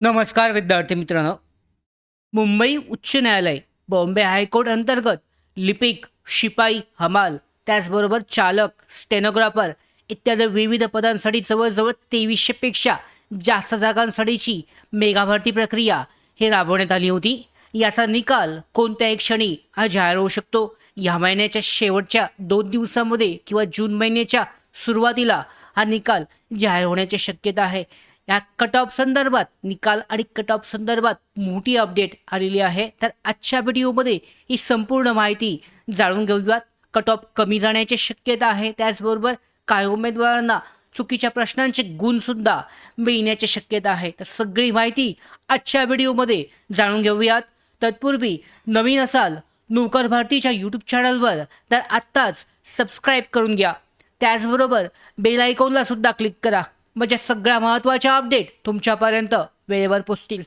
नमस्कार विद्यार्थी मित्रांनो. मुंबई उच्च न्यायालय, बॉम्बे हायकोर्ट अंतर्गत लिपिक, शिपाई, हमाल, त्याचबरोबर चालक, स्टेनोग्राफर इत्यादी विविध पदांसाठी जवळजवळ 2300 पेक्षा जास्त जागांसाठीची मेगा भरती प्रक्रिया ही राबवण्यात आली होती. याचा निकाल कोणत्याही क्षणी हा जाहीर होऊ शकतो. या महिन्याच्या शेवटच्या 2 दिवसांमध्ये किंवा जून महिन्याच्या सुरुवातीला हा निकाल जाहीर होण्याची शक्यता आहे. या कट ऑफ संदर्भात निकाल आणि कट ऑफ संदर्भात मोठी अपडेट आलेली आहे. तर आजच्या व्हिडिओमध्ये ही संपूर्ण माहिती जाणून घेऊयात. कट ऑफ कमी जाण्याची शक्यता आहे, त्याचबरोबर काही उमेदवारांना चुकीच्या प्रश्नांचे गुणसुद्धा मिळण्याची शक्यता आहे. तर सगळी माहिती आजच्या व्हिडिओमध्ये जाणून घेऊयात. तत्पूर्वी नवीन असाल नोकर भारतीच्या यूट्यूब चॅनलवर तर आत्ताच सबस्क्राईब करून घ्या. त्याचबरोबर बेल आयकॉनला सुद्धा क्लिक करा, म्हणजे सगळ्या महत्त्वाच्या अपडेट तुमच्यापर्यंत वेळेवर पोचतील.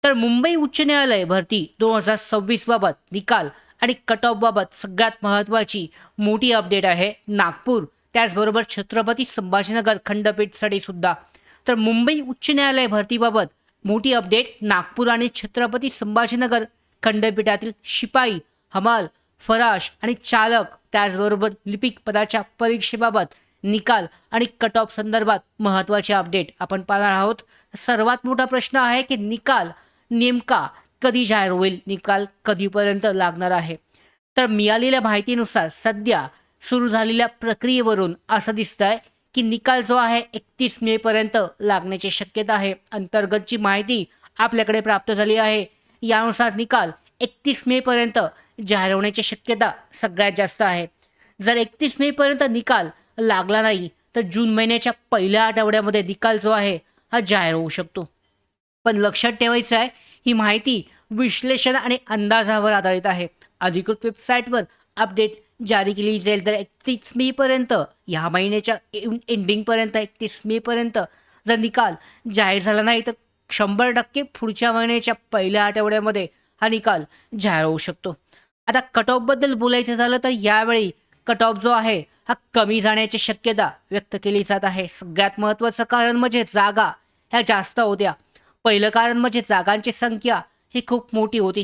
तर मुंबई उच्च न्यायालय भरती 2026 बाबत निकाल आणि कट ऑफ बाबत सगळ्यात महत्त्वाची मोठी अपडेट आहे. नागपूर त्याचबरोबर छत्रपती संभाजीनगर खंडपीठसाठी सुद्धा. तर मुंबई उच्च न्यायालय भरतीबाबत मोठी अपडेट. नागपूर आणि छत्रपती संभाजीनगर खंडपीठातील शिपाई, हमाल, फराश आणि चालक त्याचबरोबर लिपिक पदाच्या परीक्षेबाबत निकाल आणि कट ऑफ संदर्भात महत्त्वाचे अपडेट आपण पाहणार आहोत. सर्वात मोठा प्रश्न आहे की निकाल नेमका कधी जाहीर होईल, निकाल कधीपर्यंत लागणार आहे. तर मिळालेल्या माहितीनुसार सध्या सुरू झालेल्या प्रक्रियेवरून असं दिसतंय की निकाल जो आहे 31 मे पर्यंत लागण्याची शक्यता आहे. अंतर्गतची माहिती आपल्याकडे प्राप्त झाली आहे. यानुसार निकाल 31 मे पर्यंत जाहीर होण्याची शक्यता सगळ्यात जास्त आहे. जर 31 मे पर्यंत निकाल लागला नाही तर जून महिन्याच्या पहिल्या आठवड्यामध्ये निकाल जो आहे हा जाहीर होऊ शकतो. पण लक्षात ठेवायचं आहे, ही माहिती विश्लेषण आणि अंदाजावर आधारित आहे. अधिकृत वेबसाईटवर अपडेट जारी केली जाईल. तर 31 मे पर्यंत, ह्या महिन्याच्या एंडिंगपर्यंत 31 मे पर्यंत जर निकाल जाहीर झाला नाही तर 100% पुढच्या महिन्याच्या पहिल्या आठवड्यामध्ये हा निकाल जाहीर होऊ शकतो. आता कट ऑफबद्दल बोलायचं झालं तर यावेळी कट ऑफ जो आहे हा कमी जाण्याची शक्यता व्यक्त केली जात आहे. सगळ्यात महत्त्वाचं कारण म्हणजे जागा ह्या जास्त होत्या. पहिलं कारण म्हणजे जागांची संख्या ही खूप मोठी होती.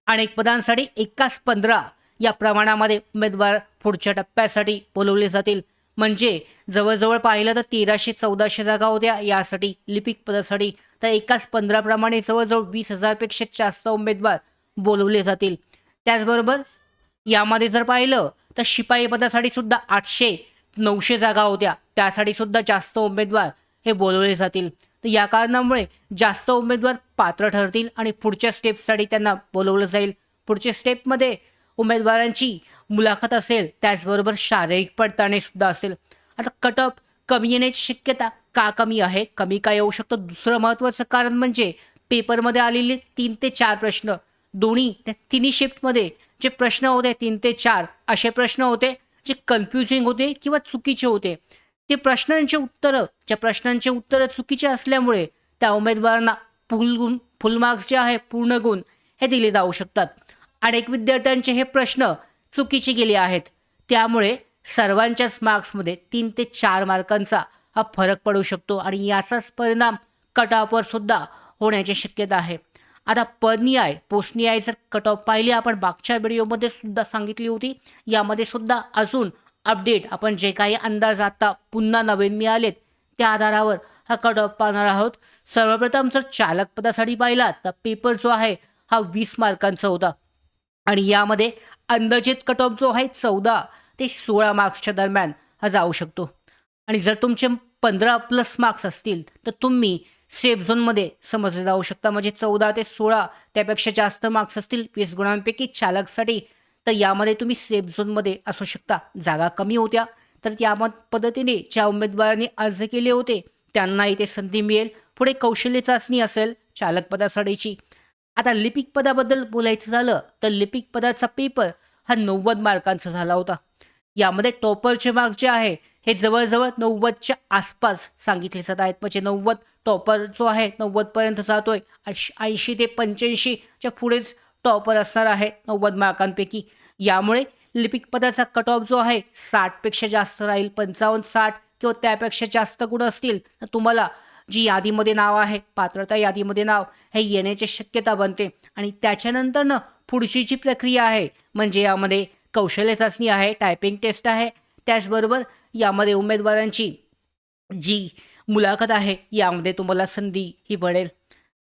अनेक पदांसाठी एकाच 15 या प्रमाणामध्ये उमेदवार पुढच्या टप्प्यासाठी बोलवले जातील. म्हणजे जवळजवळ पाहिलं तर 1300-1400 जागा होत्या यासाठी लिपिक पदासाठी. तर एकाच 15 प्रमाणे जवळजवळ 20,000 पेक्षा जास्त उमेदवार बोलवले जातील. त्याचबरोबर यामध्ये जर पाहिलं तर शिपाई पदासाठी सुद्धा 800-900 जागा होत्या, त्यासाठी सुद्धा जास्त उमेदवार हे बोलवले जातील. तर या कारणामुळे जास्त उमेदवार पात्र ठरतील आणि पुढच्या स्टेपसाठी त्यांना बोलवलं जाईल. पुढच्या स्टेपमध्ये उमेदवारांची मुलाखत असेल, त्याचबरोबर शारीरिक पडताळणी सुद्धा असेल. आता कट ऑफ कमी येण्याची शक्यता का कमी आहे, कमी का येऊ शकतो? दुसरं महत्त्वाचं कारण म्हणजे पेपरमध्ये आलेले 3 ते 4 प्रश्न, दोन्ही त्या तिन्ही शिफ्टमध्ये जे प्रश्न होते 3 ते 4 असे प्रश्न होते जे कन्फ्युजिंग होते किंवा चुकीचे होते. ते ज्या प्रश्नांचे उत्तरं चुकीचे असल्यामुळे त्या उमेदवारांना फुल मार्क्स जे आहे, पूर्ण गुण हे दिले जाऊ शकतात. अनेक विद्यार्थ्यांचे हे प्रश्न चुकीचे गेले आहेत, त्यामुळे सर्वांच्याच मार्क्समध्ये 3 ते 4 मार्कांचा हा फरक पडू शकतो आणि याचाच परिणाम कट ऑफवर सुद्धा होण्याची शक्यता आहे. आता पदन्याय पोस्टन्याय जर कट ऑफ पाहिले, आपण मागच्या व्हिडिओमध्ये सुद्धा सांगितली होती. यामध्ये सुद्धा अजून अपडेट, आपण जे काही अंदाज आता पुन्हा नवीन मिळालेत त्या आधारावर हा कट ऑफ पाहणार आहोत. सर्वप्रथम जर चालक पदासाठी पाहिला तर पेपर जो आहे हा 20 मार्कांचा होता आणि यामध्ये अंदाजित कट ऑफ जो आहे 14 ते 16 मार्क्सच्या दरम्यान हा जाऊ शकतो. आणि जर तुमचे 15+ मार्क्स असतील तर तुम्ही सेफ झोनमध्ये समजले जाऊ शकता. म्हणजे 14 ते 16 त्यापेक्षा जास्त मार्क्स असतील 20 गुणांपैकी चालकसाठी, तर यामध्ये तुम्ही सेफ झोनमध्ये असू शकता. जागा कमी होत्या तर त्या पद्धतीने ज्या उमेदवारांनी अर्ज केले होते त्यांना इथे संधी मिळेल. पुढे कौशल्य चाचणी असेल चालक पदासाठीची. आता लिपिक पदाबद्दल बोलायचं झालं तर लिपिक पदाचा पेपर हा 90 मार्कांचा झाला होता. यामध्ये टॉपरचे मार्क्स जे आहे हे जवळजवळ 90च्या आसपास सांगितले जात आहेत. म्हणजे 90 टॉपर जो आहे 90 पर्यंत जातोय. 80 ते 85च्या पुढेच टॉपर असणार आहे 90 मार्कांपैकी. यामुळे लिपिक पदाचा कट ऑफ जो आहे 60 पेक्षा जास्त राहील. 55-60 किंवा त्यापेक्षा जास्त गुण असतील तर तुम्हाला जी यादीमध्ये नाव आहे, पात्रता यादीमध्ये नाव हे येण्याची शक्यता बनते. आणि त्याच्यानंतरनं पुढची जी प्रक्रिया आहे म्हणजे यामध्ये कौशल्य चाचणी आहे, टायपिंग टेस्ट आहे, त्याचबरोबर यामध्ये उमेदवारांची जी मुलाखत आहे यामध्ये तुम्हाला संधी ही पडेल.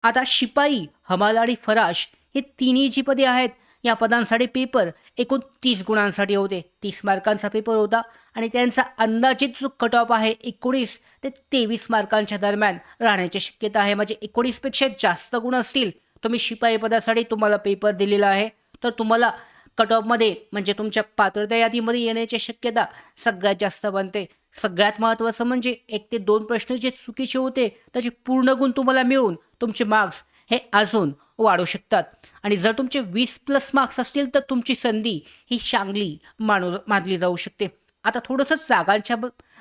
आता शिपाई, हमाल आणि फराश हे तिन्ही जी पदे आहेत या पदांसाठी पेपर एकूण 30 गुणांसाठी होते. 30 मार्कांचा पेपर होता आणि त्यांचा अंदाजित जो कट ऑफ आहे 19 ते 23 मार्कांच्या दरम्यान राहण्याची शक्यता आहे. म्हणजे 19पेक्षा जास्त गुण असतील, तुम्ही शिपाई पदासाठी तुम्हाला पेपर दिलेला आहे, तर तुम्हाला कट ऑफमध्ये म्हणजे तुमच्या पात्रता यादीमध्ये येण्याची शक्यता सगळ्यात जास्त बनते. सगळ्यात महत्त्वाचं म्हणजे 1 ते 2 प्रश्न जे चुकीचे होते त्याचे पूर्ण गुण तुम्हाला मिळून तुमचे मार्क्स हे अजून वाढू शकतात. आणि जर तुमचे 20+ मार्क्स असतील तर तुमची संधी ही चांगली मानली जाऊ शकते. आता थोडंसं जागांच्या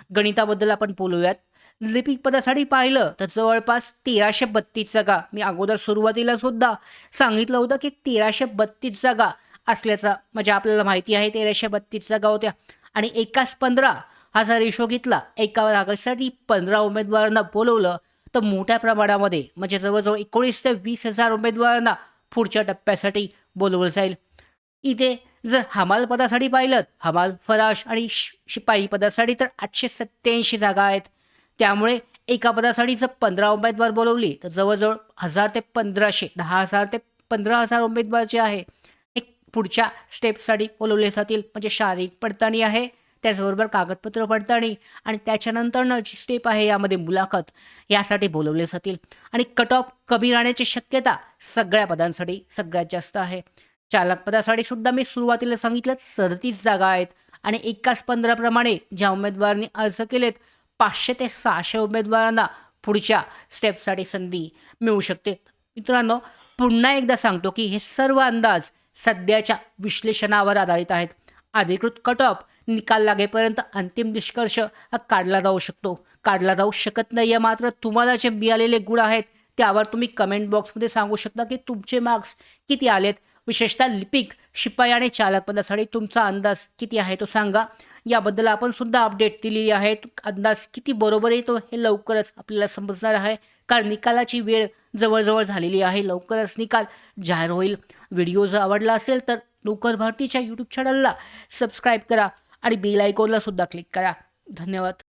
गणिताबद्दल आपण बोलूयात. लिपिक पदासाठी पाहिलं तर जवळपास 1332 जागा, मी अगोदर सुरुवातीला सुद्धा सांगितलं होतं की 1332 जागा असल्याचा म्हणजे आपल्याला माहिती आहे 1332 जागा होत्या. आणि एकाच 15 हा जर रेशो घेतला, एका जागेसाठी 15 उमेदवारांना बोलवलं तर मोठ्या प्रमाणामध्ये म्हणजे जवळजवळ 19 ते 20,000 उमेदवारांना पुढच्या टप्प्यासाठी बोलवलं जाईल. इथे जर हमाल पदासाठी पाहिलं, हमाल, फराश आणि शिपाई पदासाठी तर 887 जागा आहेत. त्यामुळे एका पदासाठी जर 15 उमेदवार बोलवली तर जवळजवळ 1000 ते 1500, 10,000 ते 15,000 उमेदवार जे आहे एक पुढच्या स्टेपसाठी बोलवले जातील. म्हणजे शारीरिक पडताळणी आहे, त्याचबरोबर कागदपत्र पडताळणी आणि त्याच्यानंतरनं जी स्टेप आहे यामध्ये मुलाखत यासाठी बोलवले जातील. आणि कट ऑफ कमी राहण्याची शक्यता सगळ्या पदांसाठी सगळ्यात जास्त आहे. चालक पदासाठी सुद्धा मी सुरुवातीला सांगितलं 37 जागा आहेत आणि एकाच 15 प्रमाणे ज्या उमेदवारांनी अर्ज केलेत 500 ते 600 उमेदवारांना पुढच्या स्टेपसाठी संधी मिळू शकते. मित्रांनो, पुन्हा एकदा सांगतो की हे सर्व अंदाज सध्याच्या विश्लेषणावर आधारित आहेत. अधिकृत कट ऑफ निकाल लागेपर्यंत अंतिम निष्कर्ष हा काढला जाऊ शकतो, काढला जाऊ शकत नाही. मात्र तुम्हाला जे मिळालेले गुण आहेत त्यावर तुम्ही कमेंट बॉक्समध्ये सांगू शकता की तुमचे मार्क्स किती आलेत. विशेषतः लिपिक, शिपाई आणि चालक पदासाठी तुमचा अंदाज किती आहे तो सांगा. याबद्दल आपण सुद्धा अपडेट दिलेली आहे. अंदाज किती बरोबर येतो हे लवकरच आपल्याला समजणार आहे, कारण निकालाची वेळ जवळजवळ झालेली आहे. लवकरच निकाल जाहीर होईल. व्हिडिओ जर आवडला असेल तर नोकर भारतीच्या यूट्यूब चॅनलला सबस्क्राईब करा आणि बेल आयकॉनला सुद्धा क्लिक करा. धन्यवाद.